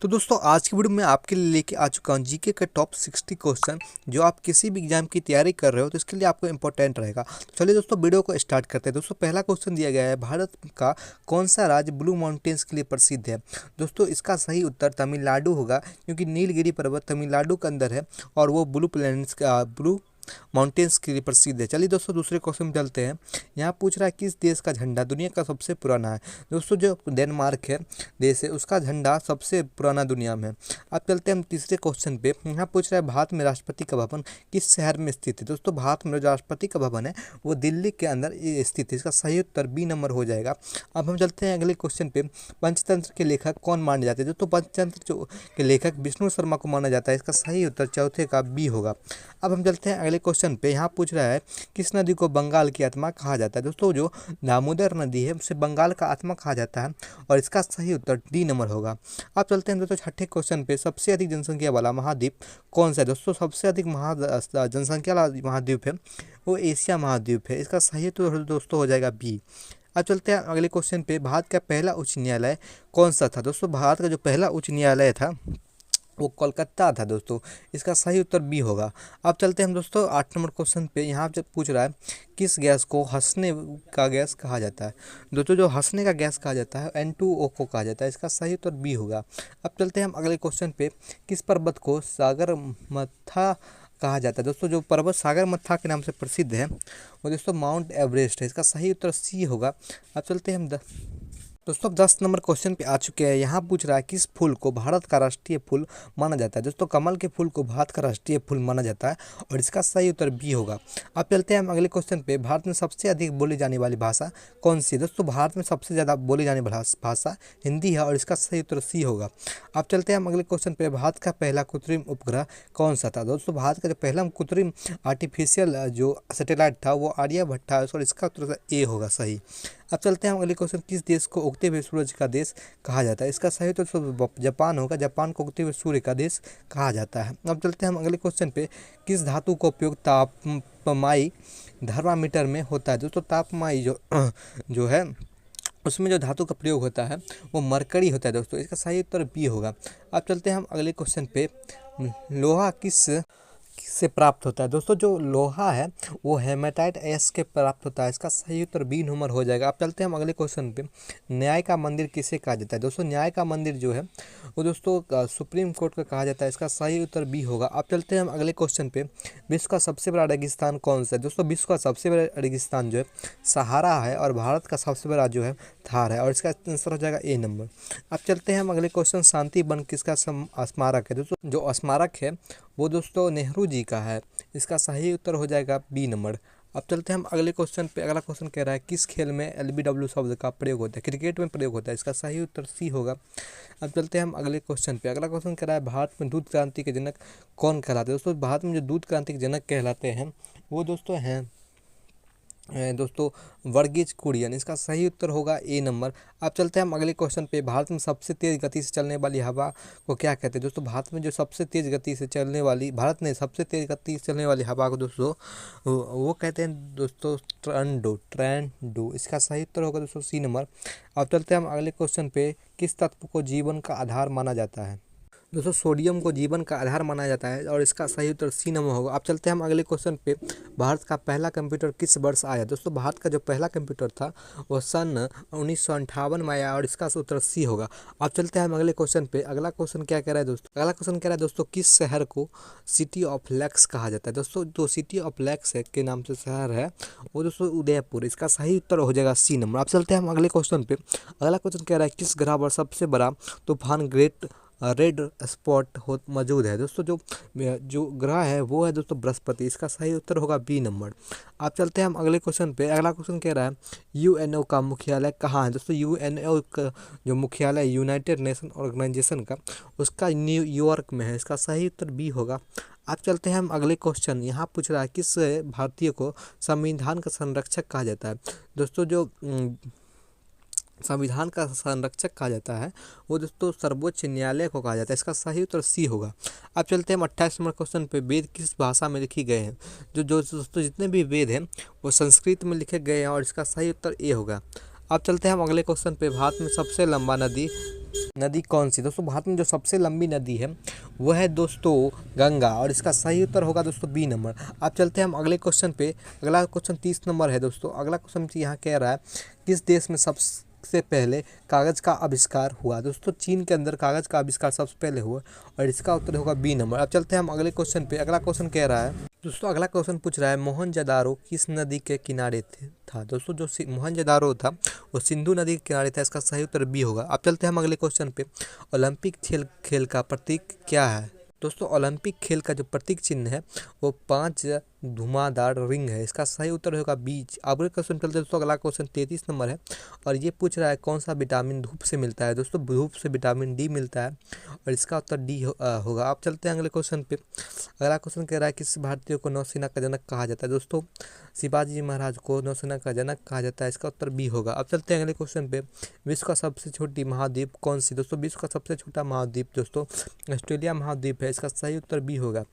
तो दोस्तों आज की वीडियो में आपके लिए लेके आ चुका हूँ जीके का टॉप 60 क्वेश्चन जो आप किसी भी एग्जाम की तैयारी कर रहे हो तो इसके लिए आपको इंपॉर्टेंट रहेगा। तो चलिए दोस्तों वीडियो को स्टार्ट करते हैं। दोस्तों पहला क्वेश्चन दिया गया है, भारत का कौन सा राज्य ब्लू माउंटेन्स के लिए प्रसिद्ध है। दोस्तों इसका सही उत्तर तमिलनाडु होगा, क्योंकि नीलगिरी पर्वत तमिलनाडु के अंदर है और वो ब्लू माउंटेन्स के लिए प्रसिद्ध है। चलिए दोस्तों दूसरे क्वेश्चन में चलते हैं। यहाँ पूछ रहा है किस देश का झंडा दुनिया का सबसे पुराना है। दोस्तों जो डेनमार्क है देश है, उसका झंडा सबसे पुराना दुनिया में है। अब चलते हैं हम तीसरे क्वेश्चन पे। यहाँ पूछ रहा है भारत में राष्ट्रपति का भवन किस शहर में स्थित है। दोस्तों भारत में जो राष्ट्रपति का भवन है वो दिल्ली के अंदर स्थित है। इसका सही उत्तर बी नंबर हो जाएगा। अब हम चलते हैं अगले क्वेश्चन पे। पंचतंत्र के लेखक कौन माने जाते हैं। दोस्तों पंचतंत्र जो के लेखक विष्णु शर्मा को माना जाता है। इसका सही उत्तर चौथे का बी होगा। अब हम चलते हैं अगले क्वेश्चन पे। यहाँ पूछ रहा है किस नदी को बंगाल की आत्मा कहा जाता है। दोस्तों जो दामोदर नदी है उसे बंगाल का आत्मा कहा जाता है और इसका सही उत्तर डी नंबर होगा। अब चलते हैं दोस्तों छठे क्वेश्चन पे। सबसे अधिक जनसंख्या वाला महाद्वीप कौन सा है। दोस्तों सबसे अधिक जनसंख्या वाला महाद्वीप है वो एशिया महाद्वीप है। इसका सही उत्तर दोस्तों हो जाएगा बी। अब चलते हैं अगले क्वेश्चन पे। भारत का पहला उच्च न्यायालय कौन सा था। दोस्तों भारत का जो पहला उच्च न्यायालय था वो कोलकाता था दोस्तों। इसका सही उत्तर बी होगा। अब चलते हैं हम दोस्तों 8 नंबर क्वेश्चन पे। यहाँ जब पूछ रहा है किस गैस को हंसने का गैस कहा जाता है। दोस्तों जो हंसने का गैस कहा जाता है N2O को कहा जाता है। इसका सही उत्तर बी होगा। अब चलते हैं हम अगले क्वेश्चन पे। किस पर्वत को सागर मत्था कहा जाता है। दोस्तों जो पर्वत सागर मत्था के नाम से प्रसिद्ध है वो दोस्तों माउंट एवरेस्ट है। इसका सही उत्तर सी होगा। अब चलते हैं हम दोस्तों 10 नंबर क्वेश्चन पे आ चुके हैं। यहाँ पूछ रहा है किस फूल को भारत का राष्ट्रीय फूल माना जाता है। दोस्तों कमल के फूल को भारत का राष्ट्रीय फूल माना जाता है और इसका सही उत्तर बी होगा। अब चलते हैं हम अगले क्वेश्चन पे। भारत में सबसे अधिक बोली जाने वाली भाषा कौन सी है। दोस्तों भारत में सबसे ज़्यादा बोली जाने वाली भाषा हिंदी है और इसका सही उत्तर सी होगा। अब चलते हैं हम अगले क्वेश्चन पे। भारत का पहला कृत्रिम उपग्रह कौन सा था। दोस्तों भारत का जो पहला कृत्रिम आर्टिफिशियल जो सैटेलाइट था वो आर्यभट्ट था और इसका उत्तर ए होगा सही। अब चलते हैं हम अगले क्वेश्चन। किस देश को उगते हुए सूरज का देश कहा जाता है। इसका सही उत्तर जापान होगा। जापान को उगते हुए सूर्य का देश कहा जाता है। अब चलते हैं हम अगले क्वेश्चन पे। किस धातु का उपयोग तापमाई थर्मामीटर में होता है। दोस्तों तापमाई जो है उसमें जो धातु का प्रयोग होता है वो मरकरी होता है दोस्तों। इसका सही उत्तर बी होगा। अब चलते हैं हम अगले क्वेश्चन पे। लोहा किस से प्राप्त होता है। दोस्तों जो लोहा है वो हेमाटाइट एस के प्राप्त होता है। इसका सही उत्तर बी नंबर हो जाएगा। अब चलते हैं हम अगले क्वेश्चन पे। न्याय का मंदिर किसे कहा जाता है। दोस्तों न्याय का मंदिर जो है वो दोस्तों सुप्रीम कोर्ट का कहा जाता है। इसका सही उत्तर बी होगा। अब चलते हैं हम अगले क्वेश्चन पे। विश्व का सबसे बड़ा रेगिस्तान कौन सा है। दोस्तों विश्व का सबसे बड़ा रेगिस्तान जो है सहारा है और भारत का सबसे बड़ा जो है थार है और इसका आंसर हो जाएगा ए नंबर। अब चलते हैं हम अगले क्वेश्चन। शांति वन किसका स्मारक है। दोस्तों जो स्मारक है वो दोस्तों नेहरू जी का है। इसका सही उत्तर हो जाएगा बी नंबर। अब चलते हैं हम अगले क्वेश्चन पे। अगला क्वेश्चन कह रहा है किस खेल में LBW शब्द का प्रयोग होता है। क्रिकेट में प्रयोग होता है। इसका सही उत्तर सी होगा। अब चलते हैं हम अगले क्वेश्चन पे। अगला क्वेश्चन कह रहा है भारत में दूध क्रांति के जनक कौन कहलाते हैं। दोस्तों भारत में जो दूध क्रांति के जनक कहलाते हैं वो दोस्तों हैं दोस्तों वर्गीज कुरियन। इसका सही उत्तर होगा ए नंबर। अब चलते हैं हम अगले क्वेश्चन पे। भारत में सबसे तेज गति से चलने वाली हवा को क्या कहते हैं। दोस्तों भारत में जो सबसे तेज गति से चलने वाली सबसे तेज गति से चलने वाली हवा को दोस्तों वो कहते हैं दोस्तों ट्रेंडो। इसका सही उत्तर होगा दोस्तों सी नंबर। अब चलते हैं हम अगले क्वेश्चन पे। किस तत्व को जीवन का आधार माना जाता है। दोस्तों सोडियम को जीवन का आधार माना जाता है और इसका सही उत्तर सी नंबर होगा। अब चलते हैं हम अगले क्वेश्चन पे। भारत का पहला कंप्यूटर किस वर्ष आया। दोस्तों भारत का जो पहला कंप्यूटर था वो सन 1958 में आया और इसका उत्तर सी होगा। अब चलते हैं हम अगले क्वेश्चन पे। अगला क्वेश्चन क्या कह रहा है दोस्तों। अगला क्वेश्चन कह रहा है दोस्तों किस शहर को सिटी ऑफ लैक्स कहा जाता है। दोस्तों जो सिटी ऑफ लैक्स है के नाम से शहर है वो दोस्तों उदयपुर। इसका सही उत्तर हो जाएगा सी नंबर। अब चलते हैं हम अगले क्वेश्चन पे। अगला क्वेश्चन कह रहा है किस ग्रह पर सबसे बड़ा तूफान ग्रेट रेड स्पॉट हो मौजूद है। दोस्तों जो ग्रह है वो है दोस्तों बृहस्पति। इसका सही उत्तर होगा बी नंबर। अब चलते हैं हम अगले क्वेश्चन पे। अगला क्वेश्चन कह रहा है UNO का मुख्यालय कहाँ है। दोस्तों UNO का जो मुख्यालय यूनाइटेड नेशन ऑर्गेनाइजेशन का उसका न्यूयॉर्क में है। इसका सही उत्तर बी होगा। अब चलते हैं हम अगले क्वेश्चन। यहाँ पूछ रहा है किस भारतीय को संविधान का संरक्षक कहा जाता है। दोस्तों जो संविधान का संरक्षक कहा जाता है वो दोस्तों सर्वोच्च न्यायालय को कहा जाता है। इसका सही उत्तर सी होगा। अब चलते हैं हम 28 नंबर क्वेश्चन पे। वेद किस भाषा में लिखे गए हैं। जो दोस्तों जितने भी वेद हैं वो संस्कृत में लिखे गए हैं और इसका सही उत्तर ए होगा। अब चलते हैं हम अगले क्वेश्चन पे। भारत में सबसे लंबा नदी नदी कौन सी? दोस्तों भारत में जो सबसे लंबी नदी है वो है दोस्तों गंगा, और इसका सही उत्तर होगा दोस्तों बी नंबर। अब चलते हैं हम अगले क्वेश्चन पे। अगला क्वेश्चन 30 नंबर है दोस्तों। अगला क्वेश्चन यहाँ कह रहा है किस देश में सबसे पहले कागज़ का आविष्कार हुआ? दोस्तों चीन के अंदर कागज़ का आविष्कार सबसे पहले हुआ, और इसका उत्तर होगा बी नंबर। अब चलते हैं हम अगले क्वेश्चन पे। अगला क्वेश्चन कह रहा है दोस्तों, अगला क्वेश्चन पूछ रहा है मोहनजोदारो किस नदी के किनारे था? दोस्तों जो मोहनजोदारो था वो सिंधु नदी के किनारे था, इसका सही उत्तर बी होगा। अब चलते हैं हम अगले क्वेश्चन पे। ओलंपिक खेल का प्रतीक क्या है? दोस्तों ओलंपिक खेल का जो प्रतीक चिन्ह है वो 5 धुआंधार रिंग है, इसका सही उत्तर होगा बीच। अगले क्वेश्चन चलते हैं दोस्तों। अगला क्वेश्चन 33 नंबर है, और ये पूछ रहा है कौन सा विटामिन धूप से मिलता है? दोस्तों धूप से विटामिन डी मिलता है, और इसका उत्तर डी होगा। आप चलते हैं अगले क्वेश्चन पे। अगला क्वेश्चन कह रहा है किस भारतीय को नौसेना का जनक कहा जाता है? दोस्तों शिवाजी महाराज को नौसेना का जनक कहा जाता है, इसका उत्तर बी होगा। अब चलते हैं अगले क्वेश्चन पे। विश्व का सबसे छोटी महाद्वीप कौन सी? दोस्तों विश्व का सबसे छोटा महाद्वीप दोस्तों ऑस्ट्रेलिया महाद्वीप है, इसका सही उत्तर बी होगा।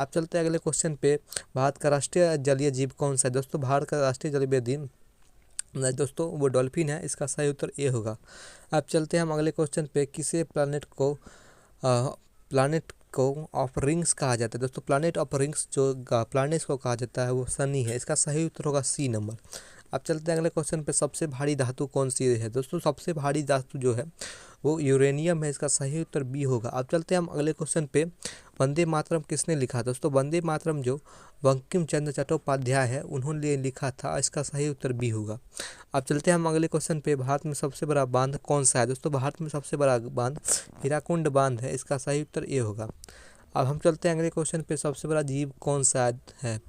आप चलते हैं अगले क्वेश्चन पे। भारत का राष्ट्रीय जलीय जीव कौन सा है? दोस्तों भारत का राष्ट्रीय जलीय जीव दोस्तों वो डॉल्फिन है, इसका सही उत्तर ए होगा। अब चलते हैं हम अगले क्वेश्चन पे। किसे प्लानेट को ऑफ रिंग्स कहा जाता है? दोस्तों प्लानेट ऑफ रिंग्स जो प्लानेट्स को कहा जाता है वो शनि है, इसका सही उत्तर होगा सी नंबर। अब चलते हैं अगले क्वेश्चन पे। सबसे भारी धातु कौन सी है? दोस्तों सबसे भारी धातु जो है वो यूरेनियम है, इसका सही उत्तर बी होगा। अब चलते हैं हम अगले क्वेश्चन पे। वंदे मातरम किसने लिखा? दोस्तों वंदे मातरम जो बंकिम चंद्र चट्टोपाध्याय है उन्होंने लिखा था, इसका सही उत्तर बी होगा। अब चलते हैं हम अगले क्वेश्चन पे। भारत में सबसे बड़ा बांध कौन सा है? दोस्तों भारत में सबसे बड़ा बांध हीराकुंड बांध है, इसका सही उत्तर ए होगा। अब हम चलते हैं अगले क्वेश्चन पे। सबसे बड़ा जीव कौन सा है?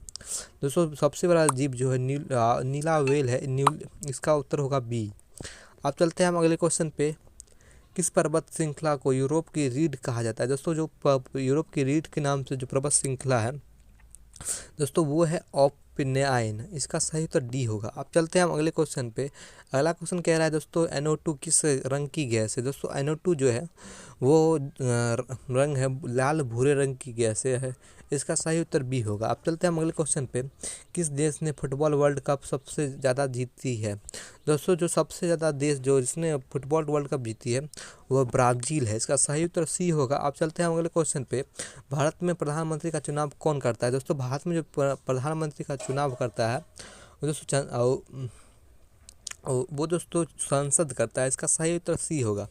दोस्तों सबसे बड़ा जीव जो है नीला व्हेल है, इसका उत्तर होगा बी। अब चलते हैं हम अगले क्वेश्चन पे। किस पर्वत श्रृंखला को यूरोप की रीढ़ कहा जाता है? दोस्तों जो यूरोप की रीढ़ के नाम से जो पर्वत श्रृंखला है दोस्तों वो है ओपिनियन, इसका सही उत्तर डी होगा। अब चलते हैं हम अगले क्वेश्चन पे। अगला क्वेश्चन कह रहा है दोस्तों NO2 किस रंग की गैस है? दोस्तों NO2 जो है वो रंग है लाल भूरे रंग की गैस है, इसका सही उत्तर बी होगा। अब चलते हैं हम अगले क्वेश्चन पे। किस देश ने फुटबॉल वर्ल्ड कप सबसे ज़्यादा जीती है? दोस्तों जो सबसे ज़्यादा देश जो जिसने फुटबॉल वर्ल्ड कप जीती है वो ब्राज़ील है, इसका सही उत्तर सी होगा। अब चलते हैं हम अगले क्वेश्चन पे। भारत में प्रधानमंत्री का चुनाव कौन करता है? दोस्तों भारत में जो प्रधानमंत्री का चुनाव करता है वो दोस्तों संसद करता है, इसका सही उत्तर सी होगा।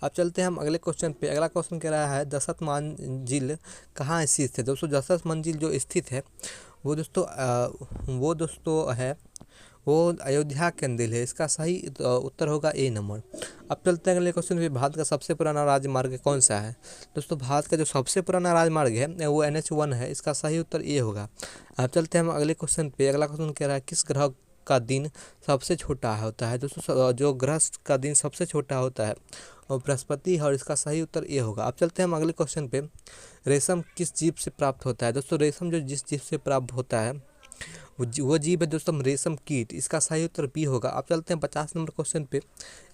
अब चलते हैं हम अगले क्वेश्चन पे। अगला क्वेश्चन कह रहा है दशरथ मंजिल कहाँ स्थित है? दोस्तों दशरथ मंजिल जो स्थित है वो दोस्तों है वो अयोध्या के अंदर है, इसका सही उत्तर होगा ए नंबर। अब चलते हैं अगले क्वेश्चन पे। भारत का सबसे पुराना राजमार्ग कौन सा है? दोस्तों भारत का जो सबसे पुराना राजमार्ग है वो NH1 है, इसका सही उत्तर ए होगा। अब चलते हैं हम अगले क्वेश्चन पे। अगला क्वेश्चन कह रहा है किस ग्रह का दिन सबसे छोटा होता है? दोस्तों जो ग्रह का दिन सबसे छोटा होता है वो बृहस्पति है, और इसका सही उत्तर ए होगा। अब चलते हैं हम अगले क्वेश्चन पे। रेशम किस जीव से प्राप्त होता है? दोस्तों रेशम जो जिस जीव से प्राप्त होता है वो जीव है दोस्तों रेशम कीट, इसका सही उत्तर बी होगा। अब चलते हैं 50 नंबर क्वेश्चन पे।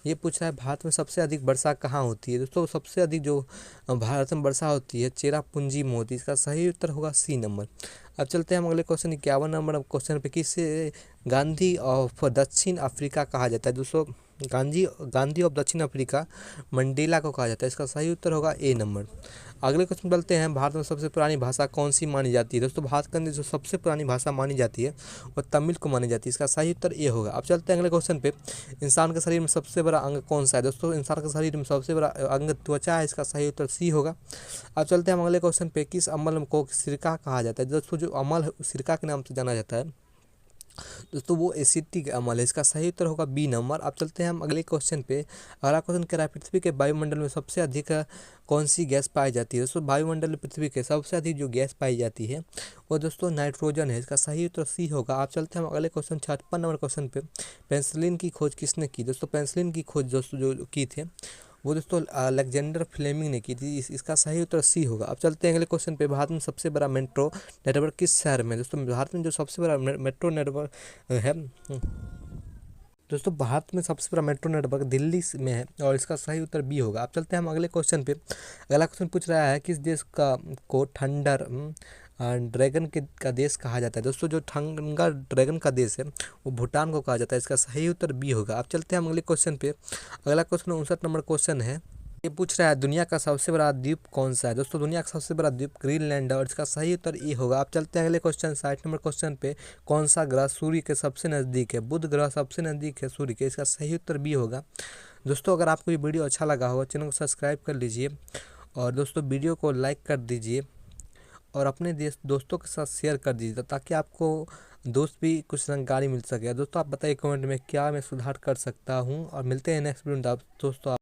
ये पूछ रहा है भारत में सबसे अधिक वर्षा कहाँ होती है? दोस्तों सबसे अधिक जो भारत में वर्षा होती है चेरापूंजी में होती है, इसका सही उत्तर होगा सी नंबर। अब चलते हैं हम अगले क्वेश्चन 51 नंबर क्वेश्चन पे। किसे गांधी ऑफ दक्षिण अफ्रीका कहा जाता है? दोस्तों गांधी ऑफ दक्षिण अफ्रीका मंडेला को कहा जाता है, इसका सही उत्तर होगा ए नंबर। अगले क्वेश्चन चलते हैं। भारत में सबसे पुरानी भाषा कौन सी मानी जाती है? दोस्तों भारत के अंदर जो सबसे पुरानी भाषा मानी जाती है वो तमिल को मानी जाती है, इसका सही उत्तर ए होगा। अब चलते हैं अगले क्वेश्चन पे। इंसान के शरीर में सबसे बड़ा अंग कौन सा है? दोस्तों इंसान के शरीर में सबसे बड़ा अंग त्वचा है, इसका सही उत्तर सी होगा। अब चलते हैं हम अगले क्वेश्चन पे। किस अम्ल को सिरका कहा जाता है? दोस्तों जो अम्ल सिरका के नाम से जाना जाता है दोस्तों वो एसिटिक अम्ल है, इसका सही उत्तर होगा बी नंबर। अब चलते हैं हम अगले क्वेश्चन पे। अगला क्वेश्चन कह रहा है पृथ्वी के वायुमंडल में सबसे अधिक कौन सी गैस पाई जाती है? दोस्तों वायुमंडल में पृथ्वी के सबसे अधिक जो गैस पाई जाती है वो दोस्तों नाइट्रोजन है, इसका सही उत्तर सी होगा। आप चलते हैं हम अगले क्वेश्चन 56 नंबर क्वेश्चन पे। पेंसिलिन की खोज किसने की? दोस्तों पेंसिलिन की खोज दोस्तों जो की थे वो दोस्तों अलेक्जेंडर फ्लेमिंग ने की थी, इसका सही उत्तर सी होगा। अब चलते हैं अगले क्वेश्चन पे। भारत में सबसे बड़ा मेट्रो नेटवर्क किस शहर में? दोस्तों भारत में जो सबसे बड़ा मेट्रो नेटवर्क है दोस्तों भारत में सबसे बड़ा मेट्रो नेटवर्क दिल्ली में है, और इसका सही उत्तर बी होगा। अब चलते हैं हम अगले क्वेश्चन पे। अगला क्वेश्चन पूछ रहा है किस देश को थंडर ड्रैगन का देश कहा जाता है? दोस्तों जो थंडर ड्रैगन का देश है वो भूटान को कहा जाता है, इसका सही उत्तर बी होगा। अब चलते हैं हम अगले क्वेश्चन पे। अगला क्वेश्चन 59 नंबर क्वेश्चन है। ये पूछ रहा है दुनिया का सबसे बड़ा द्वीप कौन सा है। दोस्तों दुनिया का सबसे बड़ा द्वीप ग्रीनलैंड है और इसका सही उत्तर ये होगा। आप चलते हैं अगले क्वेश्चन 60 नंबर क्वेश्चन पे। कौन सा ग्रह सूर्य के सबसे नज़दीक है। बुध ग्रह सबसे नज़दीक है सूर्य के, इसका सही उत्तर बी होगा। दोस्तों अगर आपको ये वीडियो अच्छा लगा होगा चैनल को सब्सक्राइब कर लीजिए और दोस्तों वीडियो को लाइक कर दीजिए और अपने दोस्तों के साथ शेयर कर दीजिए ताकि आपको दोस्त भी कुछ जानकारी मिल सके। दोस्तों आप बताइए कमेंट में क्या मैं सुधार कर सकता हूँ और मिलते हैं नेक्स्ट वीडियो में दोस्तों।